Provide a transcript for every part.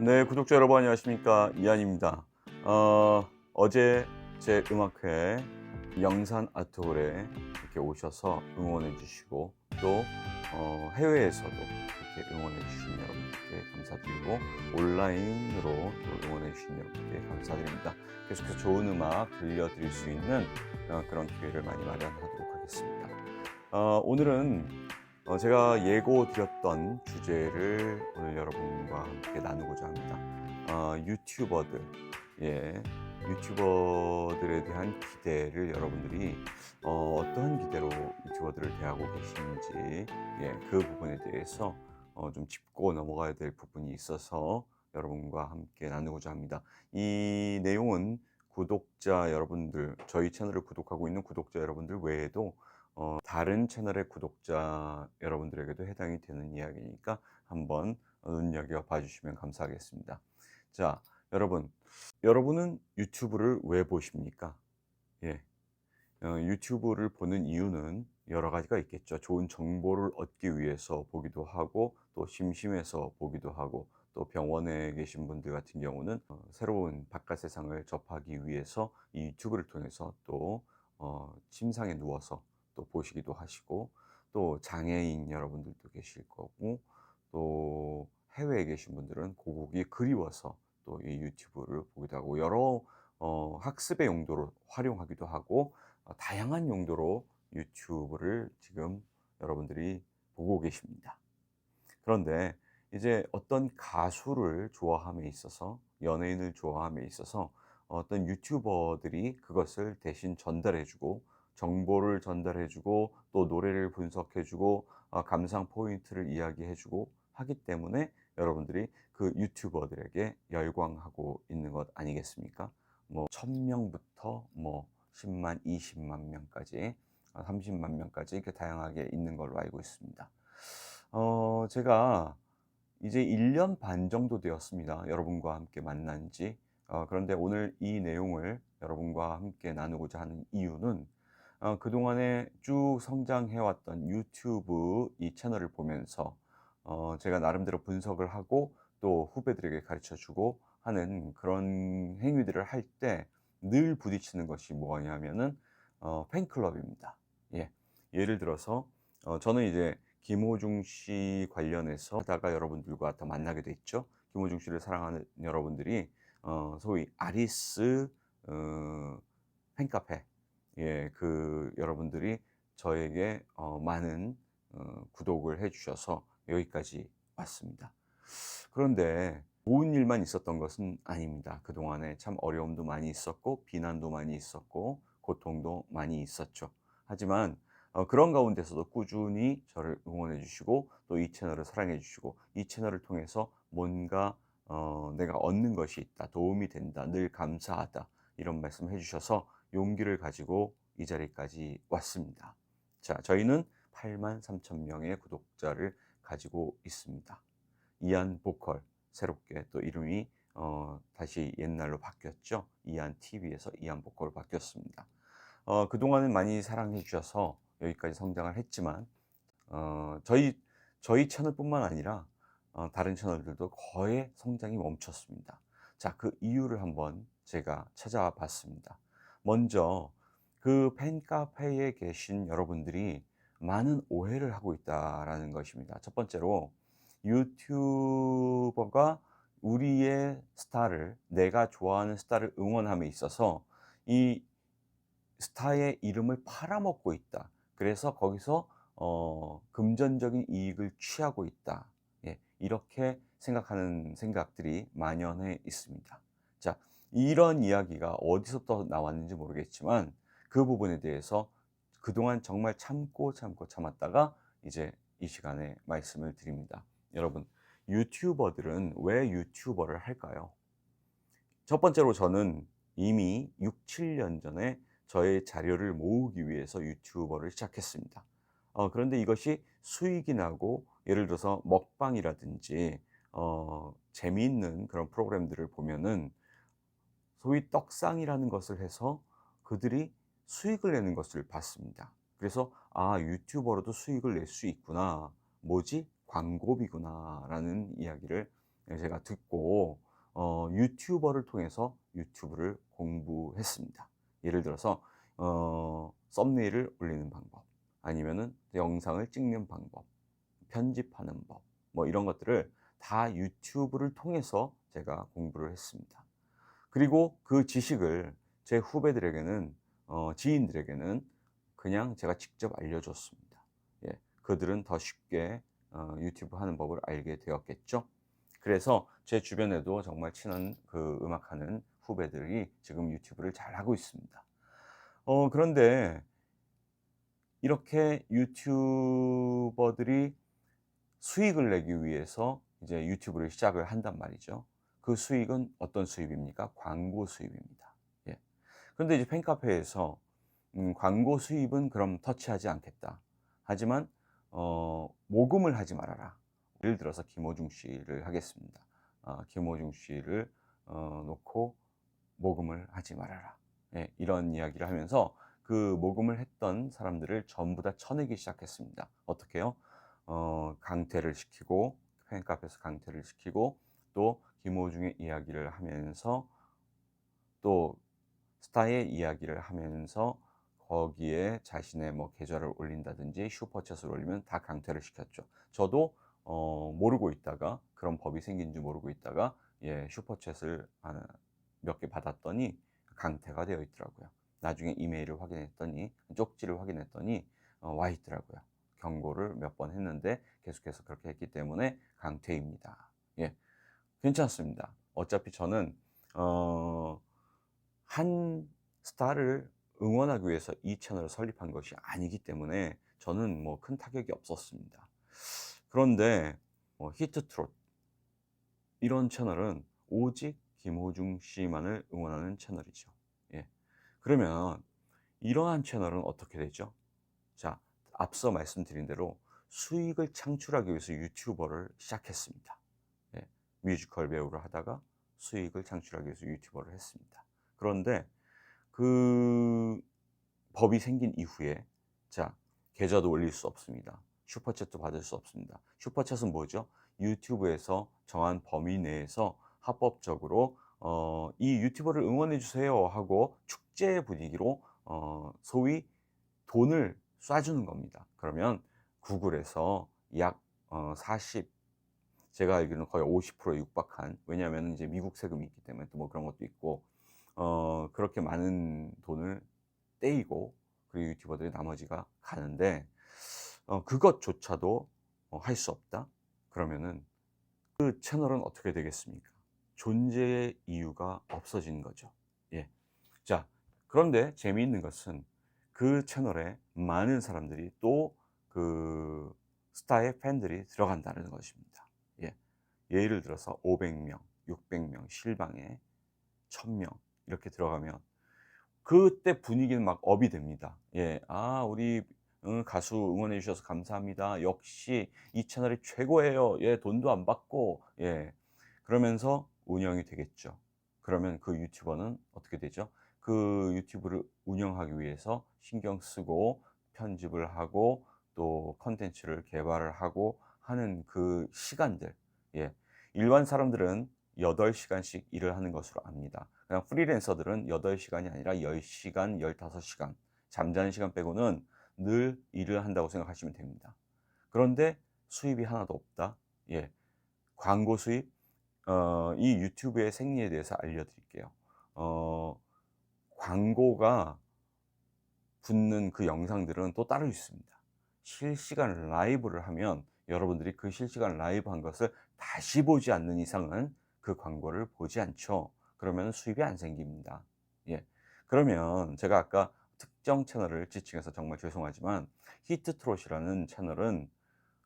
네, 구독자 여러분 안녕하십니까? 이한입니다. 어제 제 음악회 영산 아트홀에 이렇게 오셔서 응원해 주시고 또 해외에서도 이렇게 응원해 주신 여러분들께 감사드리고 온라인으로 또 응원해 주신 여러분께 감사드립니다. 계속해서 좋은 음악 들려드릴 수 있는 그런 기회를 많이 마련하도록 하겠습니다. 오늘은 제가 예고 드렸던 주제를 오늘 여러분과 함께 나누고자 합니다. 유튜버들, 예, 유튜버들에 대한 기대를 여러분들이 어떠한 기대로 유튜버들을 대하고 계시는지, 예, 그 부분에 대해서 좀 짚고 넘어가야 될 부분이 있어서 여러분과 함께 나누고자 합니다. 이 내용은 구독자 여러분들, 저희 채널을 구독하고 있는 구독자 여러분들 외에도 다른 채널의 구독자 여러분들에게도 해당이 되는 이야기니까 한번 눈여겨봐 주시면 감사하겠습니다. 자, 여러분은 유튜브를 왜 보십니까? 예, 유튜브를 보는 이유는 여러 가지가 있겠죠. 좋은 정보를 얻기 위해서 보기도 하고, 또 심심해서 보기도 하고, 또 병원에 계신 분들 같은 경우는 새로운 바깥 세상을 접하기 위해서 이 유튜브를 통해서 또 침상에 누워서 또 보시기도 하시고, 또 장애인 여러분들도 계실 거고, 또 해외에 계신 분들은 고국이 그리워서 또 이 유튜브를 보기도 하고, 여러 학습의 용도로 활용하기도 하고, 다양한 용도로 유튜브를 지금 여러분들이 보고 계십니다. 그런데 이제 어떤 가수를 좋아함에 있어서, 연예인을 좋아함에 있어서 어떤 유튜버들이 그것을 대신 전달해 주고, 정보를 전달해 주고, 또 노래를 분석해 주고, 감상 포인트를 이야기해 주고 하기 때문에 여러분들이 그 유튜버들에게 열광하고 있는 것 아니겠습니까? 뭐 1000명부터 뭐 10만, 20만 명까지, 30만 명까지 이렇게 다양하게 있는 걸로 알고 있습니다. 제가 이제 1년 반 정도 되었습니다. 여러분과 함께 만난 지. 그런데 오늘 이 내용을 여러분과 함께 나누고자 하는 이유는 그동안에 쭉 성장해 왔던 유튜브 이 채널을 보면서 제가 나름대로 분석을 하고 또 후배들에게 가르쳐 주고 하는 그런 행위들을 할 때 늘 부딪히는 것이 뭐냐면은 팬클럽입니다. 예. 예를 들어서 저는 이제 김호중 씨 관련해서 하다가 여러분들과 또 만나게 됐죠. 김호중 씨를 사랑하는 여러분들이 소위 아리스 어 팬카페, 예, 그 여러분들이 저에게 많은 구독을 해 주셔서 여기까지 왔습니다. 그런데 좋은 일만 있었던 것은 아닙니다. 그동안에 참 어려움도 많이 있었고 비난도 많이 있었고 고통도 많이 있었죠. 하지만 그런 가운데서도 꾸준히 저를 응원해 주시고 또 이 채널을 사랑해 주시고 이 채널을 통해서 뭔가 내가 얻는 것이 있다. 도움이 된다. 늘 감사하다. 이런 말씀해 주셔서 용기를 가지고 이 자리까지 왔습니다. 자, 저희는 83,000명의 구독자를 가지고 있습니다. 이안 보컬, 새롭게 또 이름이 다시 옛날로 바뀌었죠. 이안 TV에서 이안 보컬로 바뀌었습니다. 그동안은 많이 사랑해 주셔서 여기까지 성장을 했지만 저희 채널뿐만 아니라 다른 채널들도 거의 성장이 멈췄습니다. 자, 그 이유를 한번 제가 찾아봤습니다. 먼저 그 팬카페에 계신 여러분들이 많은 오해를 하고 있다라는 것입니다. 첫 번째로 유튜버가 우리의 스타를, 내가 좋아하는 스타를 응원함에 있어서 이 스타의 이름을 팔아먹고 있다. 그래서 거기서 금전적인 이익을 취하고 있다. 예, 이렇게 생각하는 생각들이 만연해 있습니다. 자, 이런 이야기가 어디서부터 나왔는지 모르겠지만 그 부분에 대해서 그동안 정말 참고 참고 참았다가 이제 이 시간에 말씀을 드립니다. 여러분, 유튜버들은 왜 유튜버를 할까요? 첫 번째로 저는 이미 6, 7년 전에 저의 자료를 모으기 위해서 유튜버를 시작했습니다. 그런데 이것이 수익이 나고 예를 들어서 먹방이라든지 재미있는 그런 프로그램들을 보면은 소위 떡상이라는 것을 해서 그들이 수익을 내는 것을 봤습니다. 그래서 '아, 유튜버로도 수익을 낼 수 있구나. 뭐지? 광고비구나.'라는 이야기를 제가 듣고 유튜버를 통해서 유튜브를 공부했습니다. 예를 들어서 썸네일을 올리는 방법, 아니면은 영상을 찍는 방법, 편집하는 법, 뭐 이런 것들을 다 유튜브를 통해서 제가 공부를 했습니다. 그리고 그 지식을 제 후배들에게는 지인들에게는 그냥 제가 직접 알려줬습니다. 예, 그들은 더 쉽게 유튜브 하는 법을 알게 되었겠죠. 그래서 제 주변에도 정말 친한 그 음악하는 후배들이 지금 유튜브를 잘 하고 있습니다. 그런데 이렇게 유튜버들이 수익을 내기 위해서 이제 유튜브를 시작을 한단 말이죠. 그 수익은 어떤 수입입니까? 광고 수입입니다. 예. 그런데 이제 팬카페에서 광고 수입은 그럼 터치하지 않겠다. 하지만 모금을 하지 말아라. 예를 들어서 김어중 씨를 하겠습니다. 김어중 씨를 놓고 모금을 하지 말아라. 예, 이런 이야기를 하면서 그 모금을 했던 사람들을 전부 다 쳐내기 시작했습니다. 어떻게요? 강퇴를 시키고, 팬카페에서 강퇴를 시키고, 또 김호중의 이야기를 하면서, 또 스타의 이야기를 하면서 거기에 자신의 뭐 계좌를 올린다든지 슈퍼챗을 올리면 다 강퇴를 시켰죠. 저도 모르고 있다가, 그런 법이 생긴 줄 모르고 있다가 슈퍼챗을 몇 개 받았더니 강퇴가 되어 있더라고요. 나중에 이메일을 확인했더니, 쪽지를 확인했더니 와 있더라고요. 경고를 몇 번 했는데 계속해서 그렇게 했기 때문에 강퇴입니다. 예, 괜찮습니다. 어차피 저는 한 스타를 응원하기 위해서 이 채널을 설립한 것이 아니기 때문에 저는 뭐 큰 타격이 없었습니다. 그런데 히트트롯 이런 채널은 오직 김호중 씨만을 응원하는 채널이죠. 예. 그러면 이러한 채널은 어떻게 되죠? 자, 앞서 말씀드린 대로 수익을 창출하기 위해서 유튜버를 시작했습니다. 예. 뮤지컬 배우를 하다가 수익을 창출하기 위해서 유튜버를 했습니다. 그런데 그 법이 생긴 이후에, 자, 계좌도 올릴 수 없습니다. 슈퍼챗도 받을 수 없습니다. 슈퍼챗은 뭐죠? 유튜브에서 정한 범위 내에서 합법적으로 이 유튜버를 응원해 주세요 하고 축제 분위기로 소위 돈을 쏴주는 겁니다. 그러면 구글에서 약 40, 제가 알기로는 거의 50%에 육박한, 왜냐하면 이제 미국 세금이 있기 때문에 또 뭐 그런 것도 있고, 그렇게 많은 돈을 떼이고, 그리고 유튜버들이 나머지가 가는데 그것조차도 할 수 없다? 그러면은 그 채널은 어떻게 되겠습니까? 존재의 이유가 없어지는 거죠. 예. 자, 그런데 재미있는 것은 그 채널에 많은 사람들이 또 그 스타의 팬들이 들어간다는 것입니다. 예. 예를 들어서 500명, 600명, 실방에 1000명 이렇게 들어가면 그때 분위기는 막 업이 됩니다. 예. 우리 가수 응원해 주셔서 감사합니다. 역시 이 채널이 최고예요. 예, 돈도 안 받고. 예. 그러면서 운영이 되겠죠. 그러면 그 유튜버는 어떻게 되죠? 그 유튜브를 운영하기 위해서 신경 쓰고 편집을 하고 또 콘텐츠를 개발을 하고 하는 그 시간들. 예. 일반 사람들은 8시간씩 일을 하는 것으로 압니다. 그냥 프리랜서들은 8시간이 아니라 10시간, 15시간, 잠자는 시간 빼고는 늘 일을 한다고 생각하시면 됩니다. 그런데 수입이 하나도 없다? 예. 광고 수입? 이 유튜브의 생리에 대해서 알려드릴게요. 광고가 붙는 그 영상들은 또 따로 있습니다. 실시간 라이브를 하면 여러분들이 그 실시간 라이브 한 것을 다시 보지 않는 이상은 그 광고를 보지 않죠. 그러면 수입이 안 생깁니다. 예. 그러면 제가 아까 특정 채널을 지칭해서 정말 죄송하지만 히트트롯이라는 채널은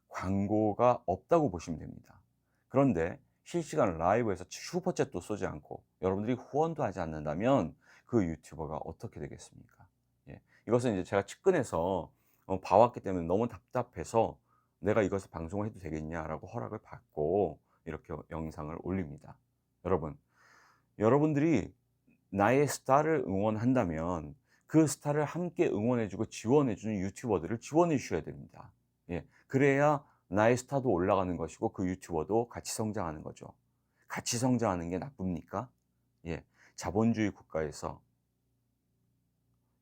광고가 없다고 보시면 됩니다. 그런데 실시간 라이브에서 슈퍼챗도 쏘지 않고 여러분들이 후원도 하지 않는다면 그 유튜버가 어떻게 되겠습니까? 예. 이것은 이제 제가 측근에서 봐왔기 때문에 너무 답답해서 내가 이것을 방송을 해도 되겠냐라고 허락을 받고 이렇게 영상을 올립니다. 여러분, 여러분들이 나의 스타를 응원한다면 그 스타를 함께 응원해주고 지원해주는 유튜버들을 지원해 주셔야 됩니다. 예. 그래야 나의 스타도 올라가는 것이고 그 유튜버도 같이 성장하는 거죠. 같이 성장하는 게 나쁩니까? 예. 자본주의 국가에서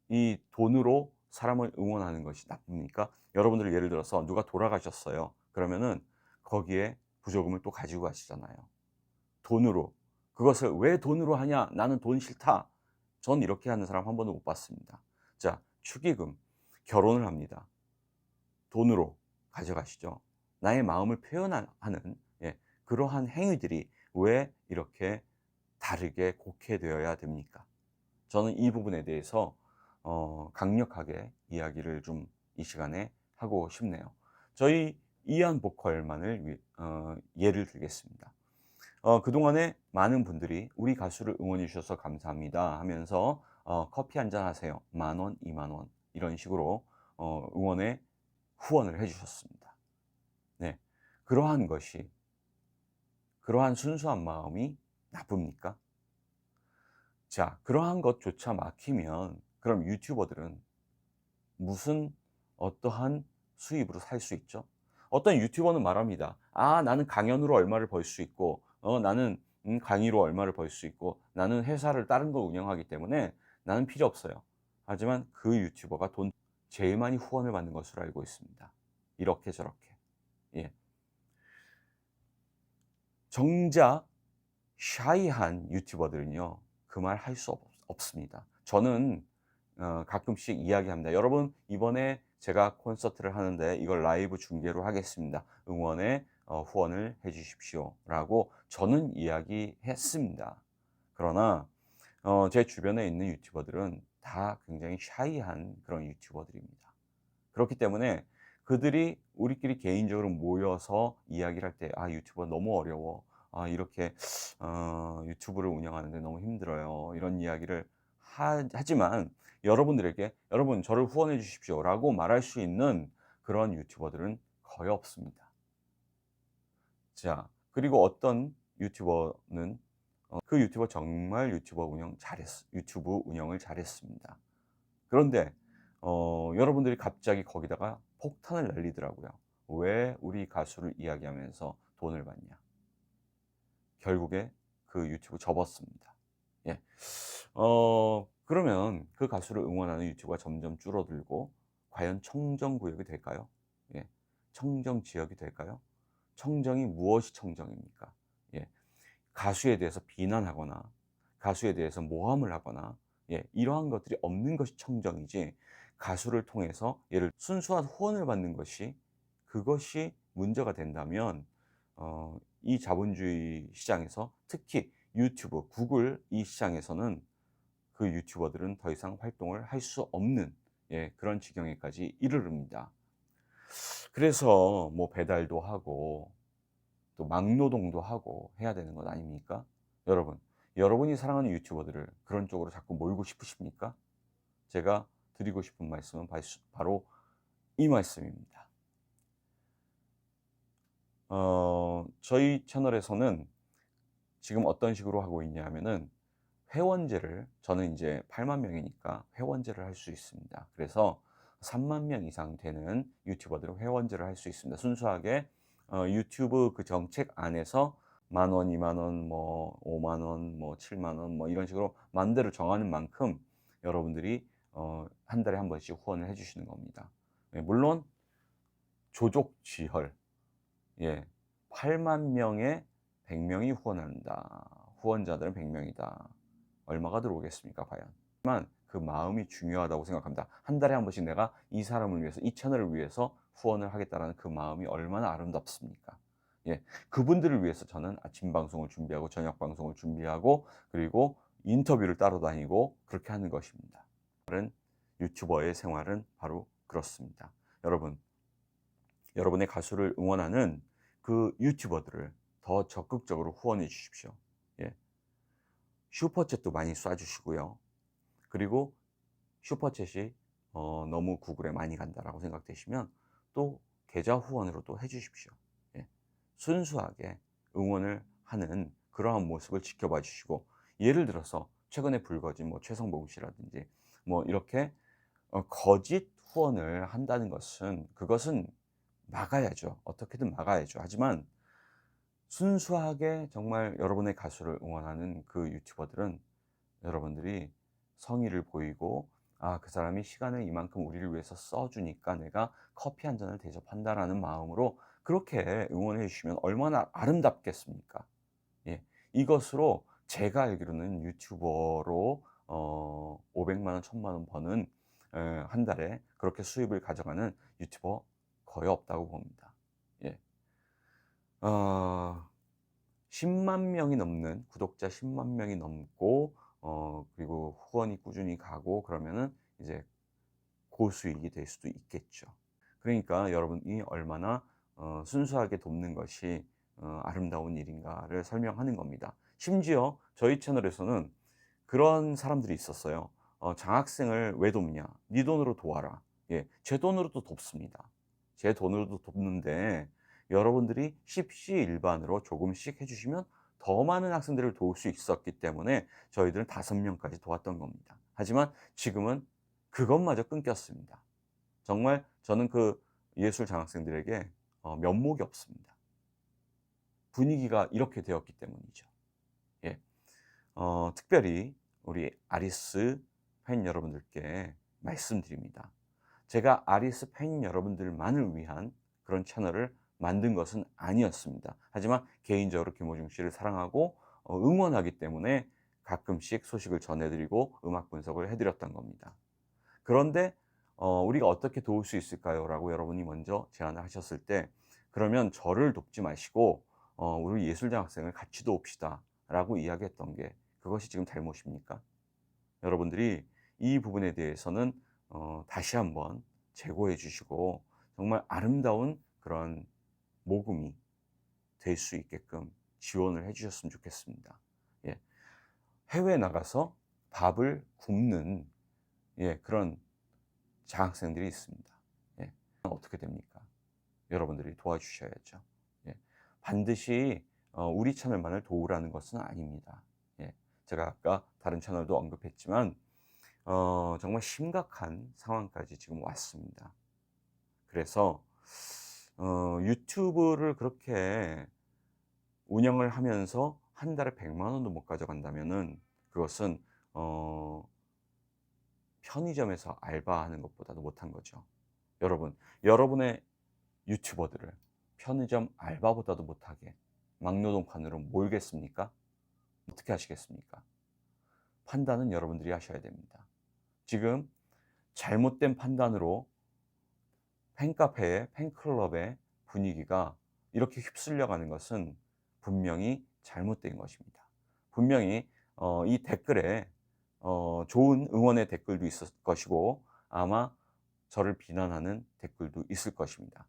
이 돈으로 사람을 응원하는 것이 나쁩니까? 여러분들 예를 들어서 누가 돌아가셨어요. 그러면은 거기에 부조금을 또 가지고 가시잖아요. 돈으로. 그것을 "왜 돈으로 하냐? 나는 돈 싫다." 전 이렇게 하는 사람 한 번도 못 봤습니다. 자, 축의금. 결혼을 합니다. 돈으로 가져가시죠. 나의 마음을 표현하는, 예, 그러한 행위들이 왜 이렇게 다르게 곡해되어야 됩니까? 저는 이 부분에 대해서 강력하게 이야기를 좀 이 시간에 하고 싶네요. 저희 이안 보컬만을 예를 들겠습니다. 그동안에 많은 분들이 "우리 가수를 응원해 주셔서 감사합니다." 하면서 "커피 한잔 하세요. 10,000원, 20,000원." 이런 식으로 응원의 후원을 해 주셨습니다. 네. 그러한 것이, 그러한 순수한 마음이 나쁩니까? 자, 그러한 것조차 막히면 그럼 유튜버들은 무슨, 어떠한 수입으로 살 수 있죠? 어떤 유튜버는 말합니다. "아, 나는 강연으로 얼마를 벌 수 있고 나는 강의로 얼마를 벌 수 있고 나는 회사를 다른 걸 운영하기 때문에 나는 필요 없어요." 하지만 그 유튜버가 돈 제일 많이 후원을 받는 것으로 알고 있습니다. 이렇게 저렇게. 예. 정작 샤이한 유튜버들은요, 그 말 할 수 없습니다. 저는 가끔씩 이야기합니다. "여러분, 이번에 제가 콘서트를 하는데 이걸 라이브 중계로 하겠습니다. 응원에 후원을 해 주십시오."라고 저는 이야기했습니다. 그러나 제 주변에 있는 유튜버들은 다 굉장히 샤이한 그런 유튜버들입니다. 그렇기 때문에 그들이 우리끼리 개인적으로 모여서 이야기를 할 때 "아, 유튜버 너무 어려워. 아, 이렇게 유튜브를 운영하는데 너무 힘들어요." 이런 이야기를 하지만 여러분들에게 "여러분, 저를 후원해 주십시오."라고 말할 수 있는 그런 유튜버들은 거의 없습니다. 자, 그리고 어떤 유튜버는 그 유튜버 정말 유튜브 운영을 잘했습니다. 그런데 여러분들이 갑자기 거기다가 폭탄을 날리더라고요. "왜 우리 가수를 이야기하면서 돈을 받냐." 결국에 그 유튜브 접었습니다. 예. 그러면 그 가수를 응원하는 유튜브가 점점 줄어들고 과연 청정 구역이 될까요? 예. 청정 지역이 될까요? 청정이 무엇이 청정입니까? 예. 가수에 대해서 비난하거나 가수에 대해서 모함을 하거나, 예, 이러한 것들이 없는 것이 청정이지, 가수를 통해서 예를 순수한 후원을 받는 것이, 그것이 문제가 된다면 이 자본주의 시장에서, 특히 유튜브, 구글 이 시장에서는 그 유튜버들은 더 이상 활동을 할 수 없는, 예, 그런 지경에까지 이르릅니다. 그래서 뭐 배달도 하고 또 막노동도 하고 해야 되는 것 아닙니까? 여러분, 여러분이 사랑하는 유튜버들을 그런 쪽으로 자꾸 몰고 싶으십니까? 제가 드리고 싶은 말씀은 바로 이 말씀입니다. 저희 채널에서는 지금 어떤 식으로 하고 있냐 하면은, 회원제를, 저는 이제 8만 명이니까 회원제를 할 수 있습니다. 그래서 3만 명 이상 되는 유튜버들은 회원제를 할 수 있습니다. 순수하게 유튜브 그 정책 안에서 10,000원, 20,000원, 뭐 50,000원, 뭐 70,000원, 뭐 이런 식으로 맘대로 정하는 만큼 여러분들이 한 달에 한 번씩 후원을 해 주시는 겁니다. 예, 물론 조족지혈, 예, 8만 명에 100명이 후원한다. 후원자들은 100명이다. 얼마가 들어오겠습니까, 과연? 하지만 그 마음이 중요하다고 생각합니다. 한 달에 한 번씩 내가 이 사람을 위해서, 이 채널을 위해서 후원을 하겠다라는 그 마음이 얼마나 아름답습니까? 예, 그분들을 위해서 저는 아침 방송을 준비하고 저녁 방송을 준비하고 그리고 인터뷰를 따로 다니고 그렇게 하는 것입니다. 다른 유튜버의 생활은 바로 그렇습니다. 여러분, 여러분의 가수를 응원하는 그 유튜버들을 더 적극적으로 후원해 주십시오. 예. 슈퍼챗도 많이 쏴주시고요. 그리고 슈퍼챗이 너무 구글에 많이 간다라고 생각되시면 또 계좌 후원으로 또 해 주십시오. 예. 순수하게 응원을 하는 그러한 모습을 지켜봐 주시고, 예를 들어서 최근에 불거진 뭐 최성봉 씨라든지 뭐 이렇게 거짓 후원을 한다는 것은, 그것은 막아야죠. 어떻게든 막아야죠. 하지만 순수하게 정말 여러분의 가수를 응원하는 그 유튜버들은 여러분들이 성의를 보이고, 아, 그 사람이 시간을 이만큼 우리를 위해서 써주니까 내가 커피 한 잔을 대접한다라는 마음으로 그렇게 응원해 주시면 얼마나 아름답겠습니까? 예. 이것으로 제가 알기로는 유튜버로 500만 원, 1000만 원 버는, 한 달에 그렇게 수입을 가져가는 유튜버 거의 없다고 봅니다. 예. 어 10만 명이 넘는 구독자, 10만 명이 넘고 그리고 후원이 꾸준히 가고 그러면은 이제 고수익이 될 수도 있겠죠. 그러니까 여러분이 얼마나 순수하게 돕는 것이 아름다운 일인가를 설명하는 겁니다. 심지어 저희 채널에서는 그런 사람들이 있었어요. "장학생을 왜 돕냐? 네 돈으로 도와라." 예. 제 돈으로도 돕습니다. 제 돈으로도 돕는데 여러분들이 십시일반으로 조금씩 해 주시면 더 많은 학생들을 도울 수 있었기 때문에 저희들은 5명까지 도왔던 겁니다. 하지만 지금은 그것마저 끊겼습니다. 정말 저는 그 예술 장학생들에게 면목이 없습니다. 분위기가 이렇게 되었기 때문이죠. 예. 특별히 우리 아리스 팬 여러분들께 말씀드립니다. 제가 아리스 팬 여러분들만을 위한 그런 채널을 만든 것은 아니었습니다. 하지만 개인적으로 김호중 씨를 사랑하고 응원하기 때문에 가끔씩 소식을 전해드리고 음악 분석을 해드렸던 겁니다. 그런데 "우리가 어떻게 도울 수 있을까요?" 라고 여러분이 먼저 제안을 하셨을 때 "그러면 저를 돕지 마시고 우리 예술장 학생을 같이 도웁시다." 라고 이야기했던 게 그것이 지금 잘못입니까? 여러분들이 이 부분에 대해서는 다시 한번 재고해 주시고 정말 아름다운 그런 모금이 될 수 있게끔 지원을 해 주셨으면 좋겠습니다. 예. 해외에 나가서 밥을 굶는, 예, 그런 장학생들이 있습니다. 예. 어떻게 됩니까? 여러분들이 도와주셔야죠. 예. 반드시 우리 채널만을 도우라는 것은 아닙니다. 예. 제가 아까 다른 채널도 언급했지만 정말 심각한 상황까지 지금 왔습니다. 그래서 유튜브를 그렇게 운영을 하면서 한 달에 100만 원도 못 가져간다면은 그것은 편의점에서 알바하는 것보다도 못한 거죠. 여러분, 여러분의 유튜버들을 편의점 알바보다도 못하게 막노동판으로 몰겠습니까? 어떻게 하시겠습니까? 판단은 여러분들이 하셔야 됩니다. 지금 잘못된 판단으로 팬카페의 팬클럽의 분위기가 이렇게 휩쓸려 가는 것은 분명히 잘못된 것입니다. 분명히 이 댓글에 좋은 응원의 댓글도 있을 것이고 아마 저를 비난하는 댓글도 있을 것입니다.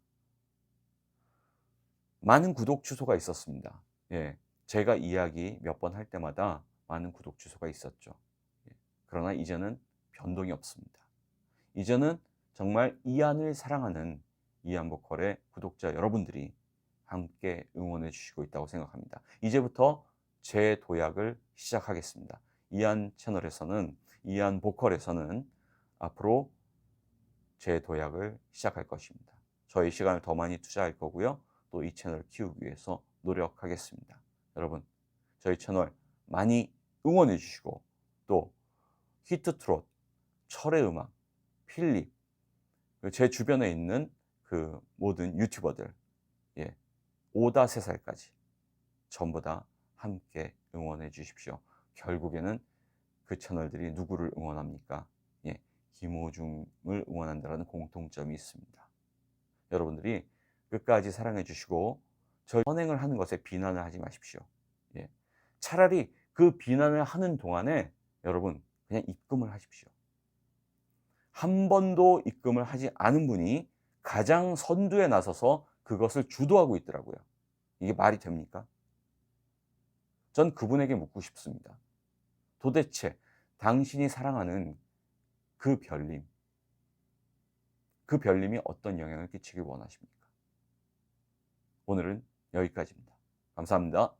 많은 구독 취소가 있었습니다. 예. 제가 이야기 몇 번 할 때마다 많은 구독 취소가 있었죠. 예. 그러나 이제는 변동이 없습니다. 이제는 정말 이안을 사랑하는 이안 보컬의 구독자 여러분들이 함께 응원해 주시고 있다고 생각합니다. 이제부터 제 도약을 시작하겠습니다. 이안 채널에서는, 이안 보컬에서는 앞으로 제 도약을 시작할 것입니다. 저희 시간을 더 많이 투자할 거고요. 또 이 채널을 키우기 위해서 노력하겠습니다. 여러분, 저희 채널 많이 응원해 주시고 또 히트 트롯, 철의 음악, 필립, 제 주변에 있는 그 모든 유튜버들, 예, 5-3살까지 전부 다 함께 응원해 주십시오. 결국에는 그 채널들이 누구를 응원합니까? 예, 김호중을 응원한다는 공통점이 있습니다. 여러분들이 끝까지 사랑해 주시고 저 선행을 하는 것에 비난을 하지 마십시오. 예. 차라리 그 비난을 하는 동안에 여러분 그냥 입금을 하십시오. 한 번도 입금을 하지 않은 분이 가장 선두에 나서서 그것을 주도하고 있더라고요. 이게 말이 됩니까? 전 그분에게 묻고 싶습니다. 도대체 당신이 사랑하는 그 별님, 그 별님이 어떤 영향을 끼치길 원하십니까? 오늘은 여기까지입니다. 감사합니다.